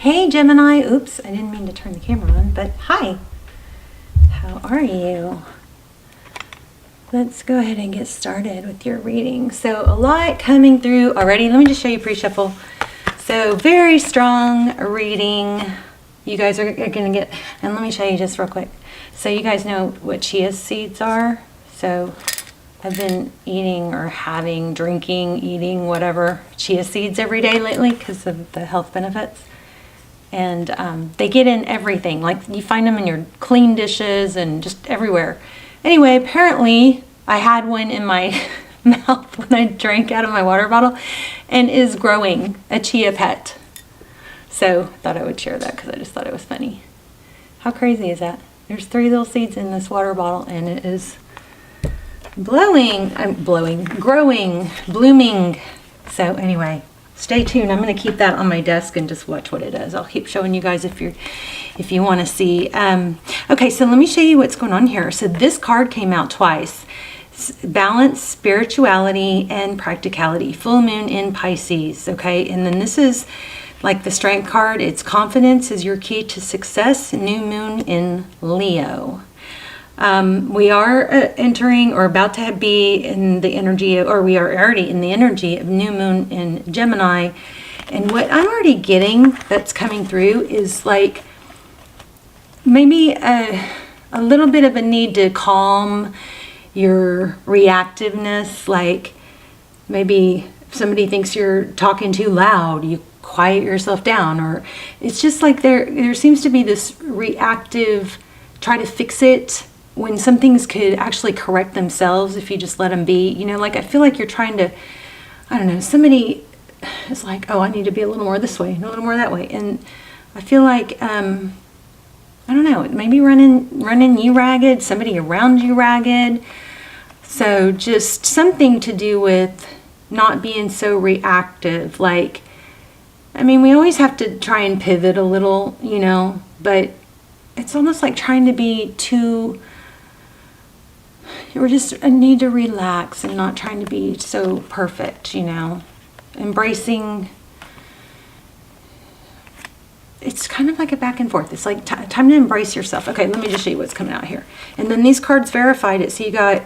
Hey Gemini, oops, I didn't mean to turn the camera on, but hi, how are you? Let's go ahead and get started with your reading. So a lot coming through already. Let me just show you pre-shuffle. So very strong reading. You guys are going to get, and let me show you just real quick. So you guys know what chia seeds are. So I've been eating or having, drinking, eating, whatever, chia seeds every day lately because of the health benefits. And they get in everything. Like you find them in your clean dishes and just everywhere. Anyway, apparently I had one in my mouth when I drank out of my water bottle and is growing a chia pet. So I thought I would share that because I just thought it was funny. How crazy is that? There's 3 little seeds in this water bottle and it is growing, blooming. So anyway, stay tuned. I'm going to keep that on my desk and just watch what it does. I'll keep showing you guys if you want to see. Okay, so let me show you what's going on here. So this card came out twice. Balance, spirituality, and practicality. Full moon in Pisces. Okay, and then this is like the strength card. It's confidence is your key to success. New moon in Leo. We are entering or about to be in the energy, or we are already in the energy of new moon in Gemini. And what I'm already getting that's coming through is like maybe a little bit of a need to calm your reactiveness. Like maybe if somebody thinks you're talking too loud, you quiet yourself down, or it's just like there seems to be this reactive try to fix it when some things could actually correct themselves if you just let them be. You know, like I feel like you're trying to, I don't know, somebody is like, oh, I need to be a little more this way, a little more that way. And I feel like, I don't know, maybe running you ragged, somebody around you ragged. So just something to do with not being so reactive. Like, I mean, we always have to try and pivot a little, you know, but it's almost like trying to be too, we're just a need to relax and not trying to be so perfect, you know. Embracing, it's kind of like a back and forth. It's like time to embrace yourself. Okay, let me just show you what's coming out here. And then these cards verified it. So you got,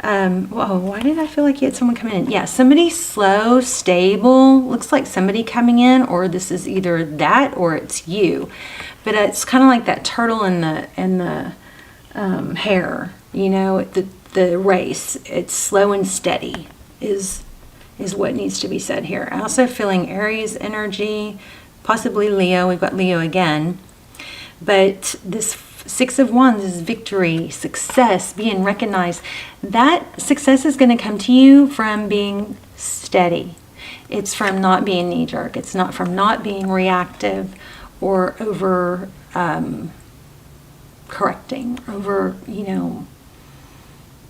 whoa, why did I feel like you had someone coming in? Yeah, somebody slow, stable. Looks like somebody coming in, or this is either that or it's you. But it's kind of like that turtle in the hair, you know, the race. It's slow and steady is what needs to be said here. Also feeling Aries energy, possibly Leo. We've got Leo again. But this 6 of Wands is victory, success, being recognized. That success is going to come to you from being steady. It's from not being knee-jerk. It's not from not being reactive or over correcting, over, you know,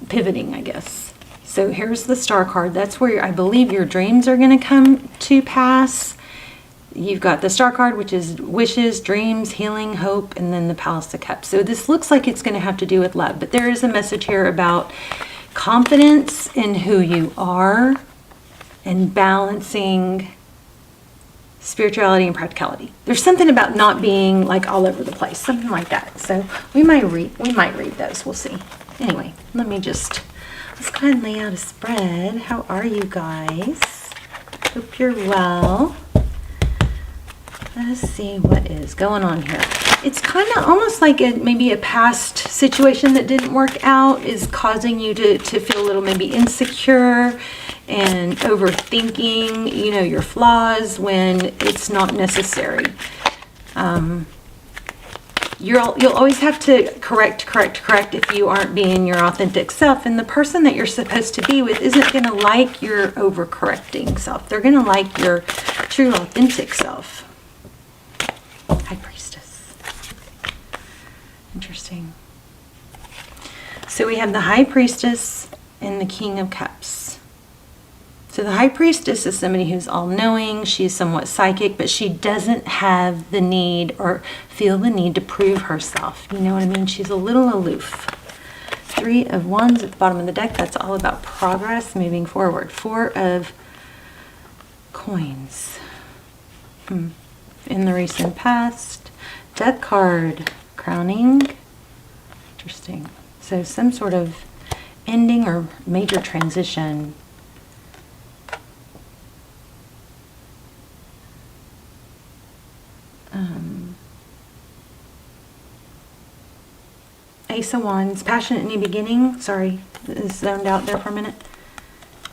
pivoting, I guess. So here's the Star card. That's where I believe your dreams are going to come to pass. You've got the Star card, which is wishes, dreams, healing, hope, and then the Palace of Cups. So this looks like it's going to have to do with love, but there is a message here about confidence in who you are and balancing spirituality and practicality. There's something about not being like all over the place, something like that. So we might read those. We'll see. Anyway, let's go ahead and lay out a spread. How are you guys? Hope you're well. Let's see what is going on here. It's kind of almost like maybe a past situation that didn't work out is causing you to feel a little maybe insecure and overthinking, you know, your flaws when it's not necessary. You'll always have to correct if you aren't being your authentic self. And the person that you're supposed to be with isn't going to like your overcorrecting self. They're going to like your true authentic self. High Priestess. Interesting. So we have the High Priestess and the King of Cups. So the High Priestess is somebody who's all-knowing. She's somewhat psychic, but she doesn't have the need or feel the need to prove herself. You know what I mean? She's a little aloof. 3 of Wands at the bottom of the deck. That's all about progress, moving forward. 4 of Coins. in the recent past. Death card, crowning. Interesting. So some sort of ending or major transition. Ace of Wands, passionate new beginning. Sorry, zoned out there for a minute.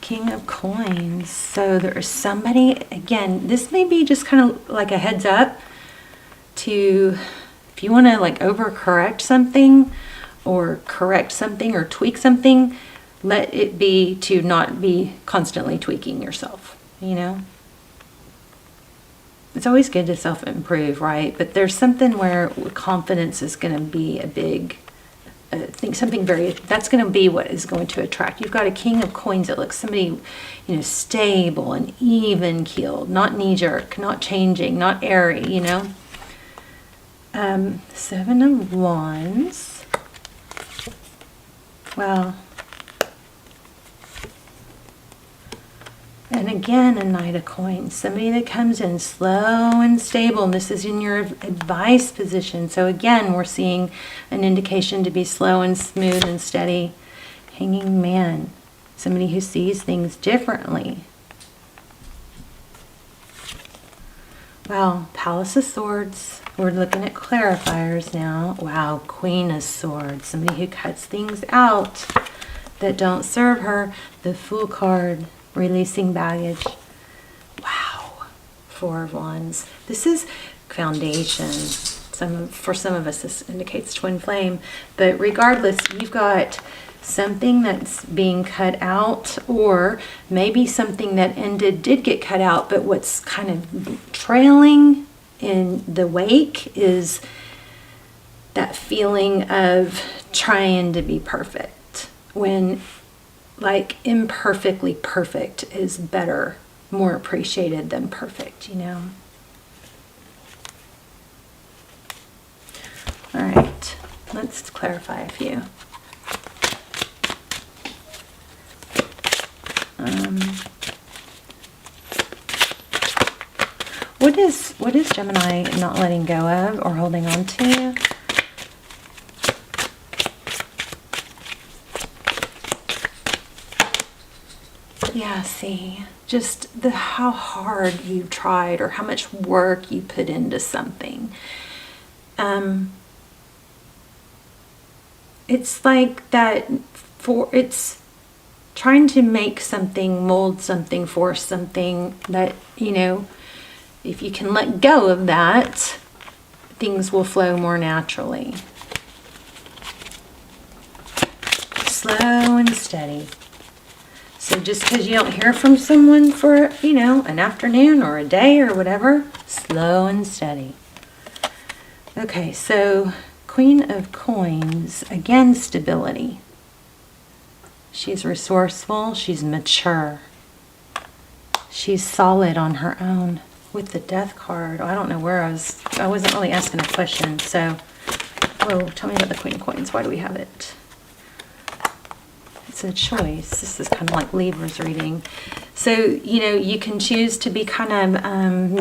King of Coins. So there is somebody, again, this may be just kind of like a heads up to, if you want to like overcorrect something or correct something or tweak something, let it be to not be constantly tweaking yourself, you know? It's always good to self-improve, right? But there's something where confidence is going to be a big, I think something very, that's going to be what is going to attract. You've got a King of Coins that looks somebody, you know, stable and even keeled, not knee-jerk, not changing, not airy, you know. 7 of Wands. Well, and again, a Knight of Coins. Somebody that comes in slow and stable. And this is in your advice position. So again, we're seeing an indication to be slow and smooth and steady. Hanging Man. Somebody who sees things differently. Wow, Palace of Swords. We're looking at clarifiers now. Wow, Queen of Swords. Somebody who cuts things out that don't serve her. The Fool card. Releasing baggage. Wow. 4 of Wands. This is foundation. For some of us, this indicates twin flame. But regardless, you've got something that's being cut out, or maybe something that ended did get cut out, but what's kind of trailing in the wake is that feeling of trying to be perfect. When like imperfectly perfect is better, more appreciated than perfect, you know. All right, let's clarify a few. What is Gemini not letting go of or holding on to? Yeah, see, just how hard you've tried or how much work you put into something. It's like that it's trying to make something, mold something, force something that, you know, if you can let go of that, things will flow more naturally. Slow and steady. So just because you don't hear from someone for, you know, an afternoon or a day or whatever, slow and steady. Okay, so Queen of Coins, again, stability. She's resourceful, she's mature. She's solid on her own. With the Death card, I don't know where I wasn't really asking a question, so, whoa, tell me about the Queen of Coins. Why do we have it? It's a choice. This is kind of like Libra's reading. So, you know, you can choose to be kind of,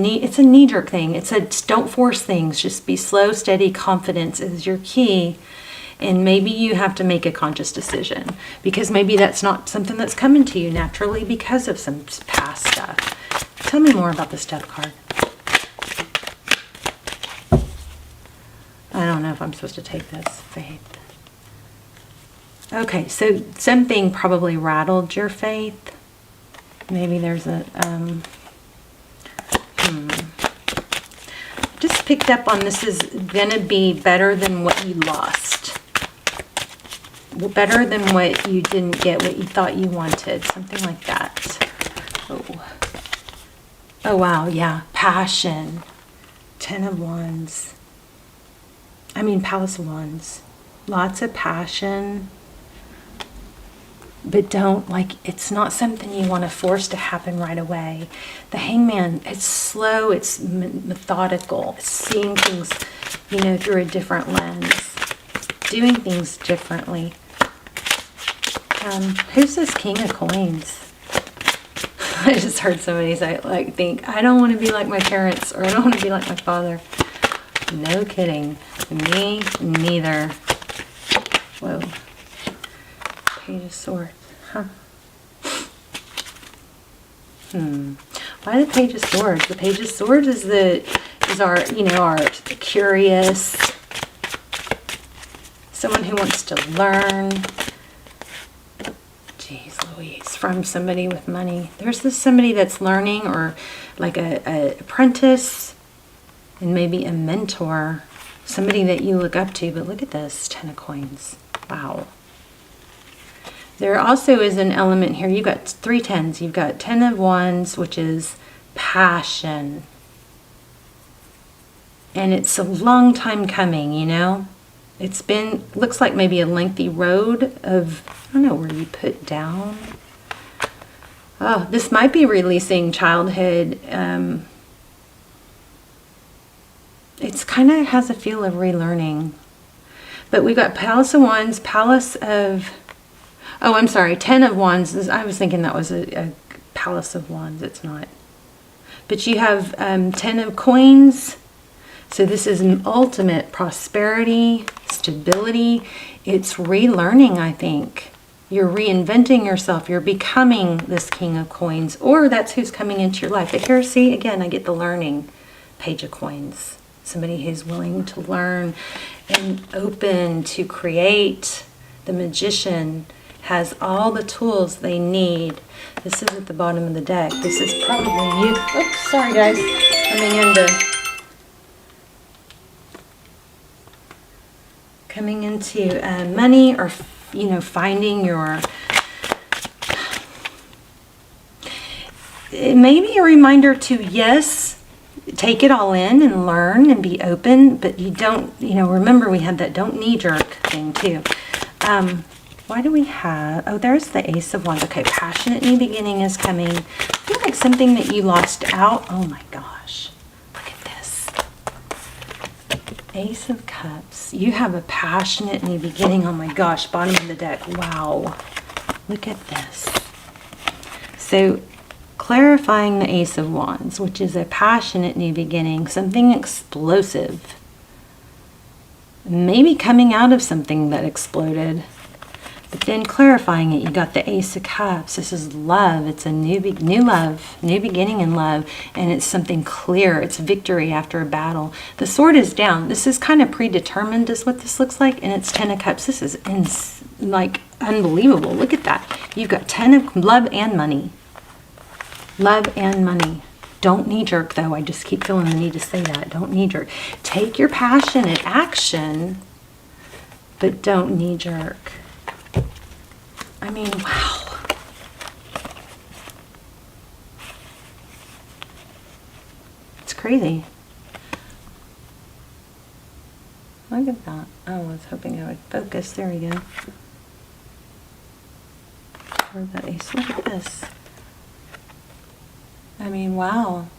it's a knee-jerk thing. It's a don't force things. Just be slow, steady. Confidence is your key. And maybe you have to make a conscious decision because maybe that's not something that's coming to you naturally because of some past stuff. Tell me more about this Death card. I don't know if I'm supposed to take this. Faith. Okay, so something probably rattled your faith. Maybe there's a, just picked up on this is going to be better than what you lost. Better than what you didn't get, what you thought you wanted. Something like that. Oh, wow, yeah. Passion. 10 of Wands. I mean, Palace of Wands. Lots of passion. But don't, like, it's not something you want to force to happen right away. The Hangman, it's slow, it's methodical. It's seeing things, you know, through a different lens. Doing things differently. Who's this King of Coins? I just heard somebody say, like, think, I don't want to be like my parents, or I don't want to be like my father. No kidding. Me neither. Whoa. Page of Swords. Huh. Why the Page of Swords? The Page of Swords is our, you know, our curious, someone who wants to learn. Jeez Louise, from somebody with money. There's this somebody that's learning, or like a apprentice, and maybe a mentor, somebody that you look up to. But look at this, 10 of Coins. Wow. There also is an element here. You've got 3 tens. You've got 10 of Wands, which is passion. And it's a long time coming, you know. It's been, looks like maybe a lengthy road of, I don't know, where you put down. Oh, this might be releasing childhood. It's kind of has a feel of relearning. But we got Palace of Wands, Palace of, oh, I'm sorry, 10 of Wands. I was thinking that was a Palace of Wands. It's not. But you have 10 of Coins. So this is an ultimate prosperity, stability. It's relearning, I think. You're reinventing yourself. You're becoming this King of Coins. Or that's who's coming into your life. But here, see, again, I get the learning. Page of Coins. Somebody who's willing to learn and open to create. The Magician has all the tools they need. This is at the bottom of the deck. This is probably you. Oops, sorry guys. Coming into money, or, you know, finding your, it may be a reminder to, yes, take it all in and learn and be open, but you don't, you know, remember we had that don't knee-jerk thing too. Why do we have, oh, there's the Ace of Wands. Okay, passionate new beginning is coming. I feel like something that you lost out. Oh my gosh, look at this. Ace of Cups. You have a passionate new beginning. Oh my gosh, bottom of the deck. Wow, look at this. So clarifying the Ace of Wands, which is a passionate new beginning, something explosive. Maybe coming out of something that exploded. But then clarifying it, you got the Ace of Cups. This is love. It's a new love, new beginning in love. And it's something clear. It's victory after a battle. The sword is down. This is kind of predetermined is what this looks like. And it's 10 of Cups. This is like unbelievable. Look at that. You've got 10 of love and money. Love and money. Don't knee-jerk, though. I just keep feeling the need to say that. Don't knee-jerk. Take your passionate action, but don't knee-jerk. I mean, wow. It's crazy. Look at that. Oh, I was hoping I would focus. There we go. Where's that ace? Look at this. I mean, wow.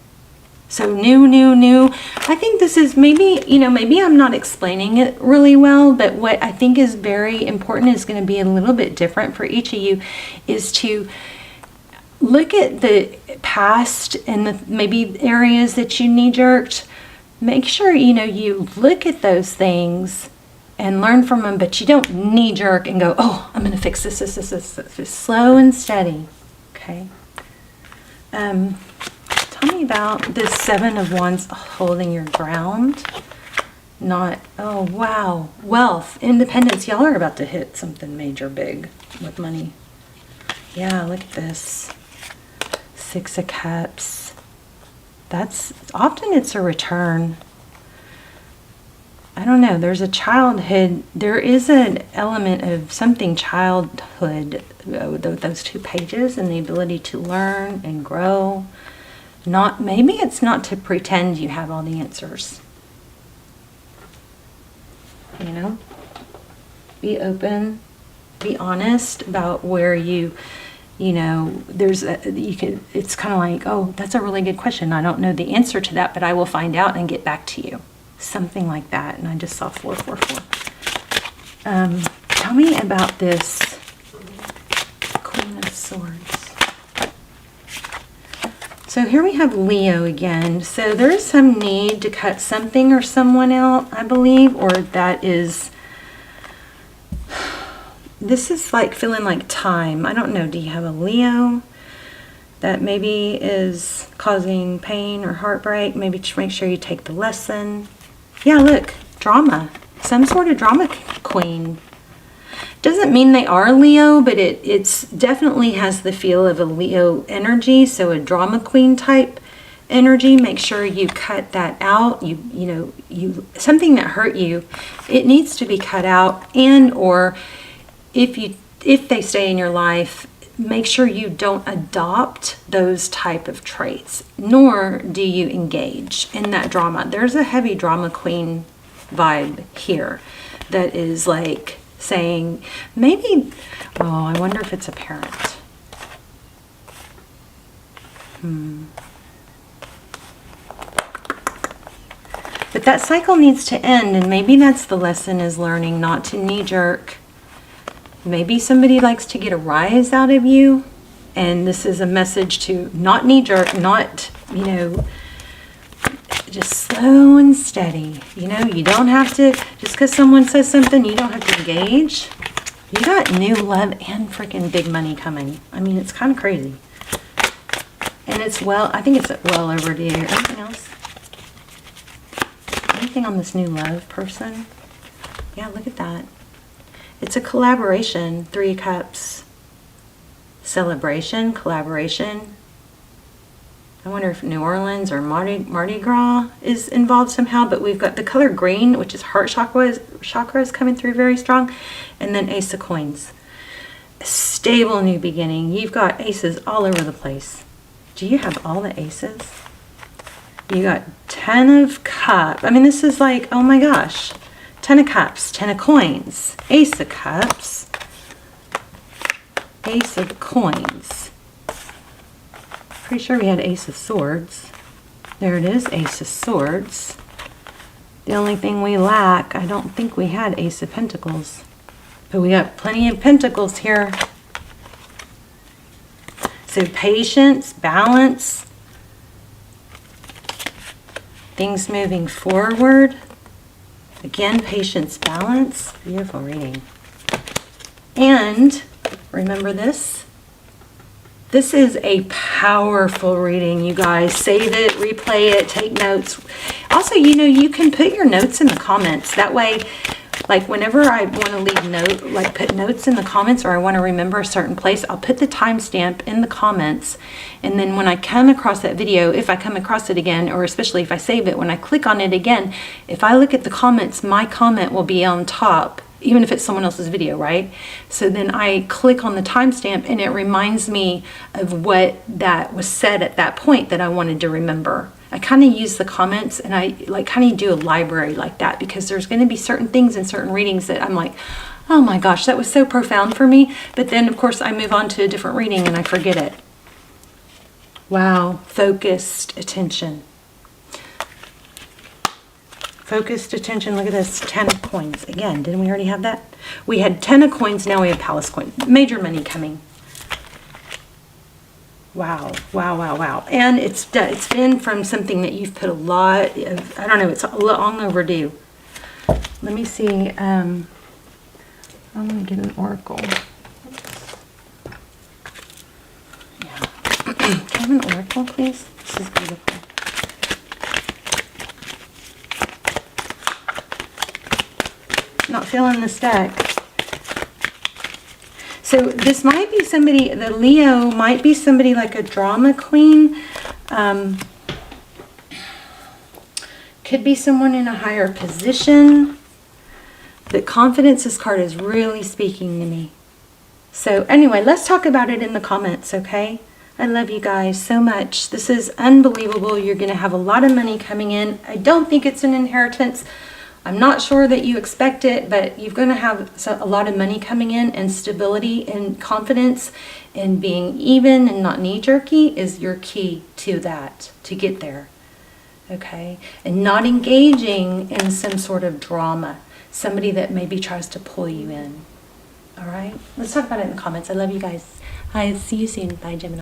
So new. I think this is maybe, you know, maybe I'm not explaining it really well, but what I think is very important is going to be a little bit different for each of you is to look at the past and the maybe areas that you knee-jerked. Make sure, you know, you look at those things and learn from them, but you don't knee-jerk and go, oh, I'm going to fix this. Just slow and steady, okay? Tell me about this 7 of Wands, holding your ground. Not, oh wow, wealth, independence. Y'all are about to hit something major big with money. Yeah, look at this. 6 of Cups. That's, often it's a return. I don't know, there's a childhood, there is an element of something childhood, those 2 pages, and the ability to learn and grow. Not, maybe it's not to pretend you have all the answers. You know? Be open, be honest about where you know, there's a, you can, it's kind of like, oh, that's a really good question. I don't know the answer to that, but I will find out and get back to you. Something like that. And I just saw 444. Tell me about this Queen of Swords. So here we have Leo again. So there's some need to cut something or someone out, I believe, or that is, this is like feeling like time. I don't know. Do you have a Leo that maybe is causing pain or heartbreak? Maybe just make sure you take the lesson. Yeah, look, drama. Some sort of drama queen. Doesn't mean they are Leo, but it's definitely has the feel of a Leo energy, so a drama queen type energy. Make sure you cut that out. You know, something that hurt you, it needs to be cut out. And or if they stay in your life, make sure you don't adopt those type of traits, nor do you engage in that drama. There's a heavy drama queen vibe here that is like saying maybe, oh, I wonder if it's a parent. But that cycle needs to end, and maybe that's the lesson, is learning not to knee-jerk. Maybe somebody likes to get a rise out of you, and this is a message to not knee-jerk, not, you know, just slow and steady. You know, you don't have to, just because someone says something, you don't have to engage. You got new love and freaking big money coming. I mean, it's kind of crazy. And it's I think it's well overdue. Anything else? Anything on this new love person? Yeah, look at that. It's a collaboration. 3 cups. Celebration, collaboration. I wonder if New Orleans or Mardi Gras is involved somehow, but we've got the color green, which is heart chakra is coming through very strong, and then Ace of Coins. A stable new beginning. You've got aces all over the place. Do you have all the aces? You got 10 of Cups. I mean, this is like, oh my gosh. 10 of Cups, 10 of Coins, Ace of Cups, Ace of Coins. Pretty sure we had Ace of Swords. There it is, Ace of Swords. The only thing we lack, I don't think we had Ace of Pentacles. But we got plenty of Pentacles here. So patience, balance, things moving forward. Again, patience, balance. Beautiful reading. And remember this. This is a powerful reading, you guys. Save it, replay it, take notes. Also, you know, you can put your notes in the comments. That way, like whenever I want to leave put notes in the comments, or I want to remember a certain place, I'll put the timestamp in the comments. And then when I come across that video, if I come across it again, or especially if I save it, when I click on it again, if I look at the comments, my comment will be on top, even if it's someone else's video, right? So then I click on the timestamp and it reminds me of what that was said at that point that I wanted to remember. I kind of use the comments, and I like kind of do a library like that, because there's going to be certain things in certain readings that I'm like, oh my gosh, that was so profound for me. But then of course I move on to a different reading and I forget it. Wow, focused attention. Focused attention. Look at this, 10 of Coins. Again, didn't we already have that? We had 10 of Coins, now we have Palace Coin. Major money coming. Wow, wow, wow, wow. And it's been from something that you've put a lot of, I don't know, it's long overdue. Let me see. I'm going to get an oracle. Yeah. Can I have an oracle, please? This is beautiful. Not feeling this deck. So this might be somebody, the Leo might be somebody like a drama queen. Could be someone in a higher position. But confidence, this card is really speaking to me. So anyway, let's talk about it in the comments, okay? I love you guys so much. This is unbelievable. You're going to have a lot of money coming in. I don't think it's an inheritance. I'm not sure that you expect it, but you're going to have a lot of money coming in, and stability and confidence and being even and not knee-jerky is your key to that, to get there, okay? And not engaging in some sort of drama, somebody that maybe tries to pull you in, all right? Let's talk about it in the comments. I love you guys. I'll see you soon. Bye, Gemini.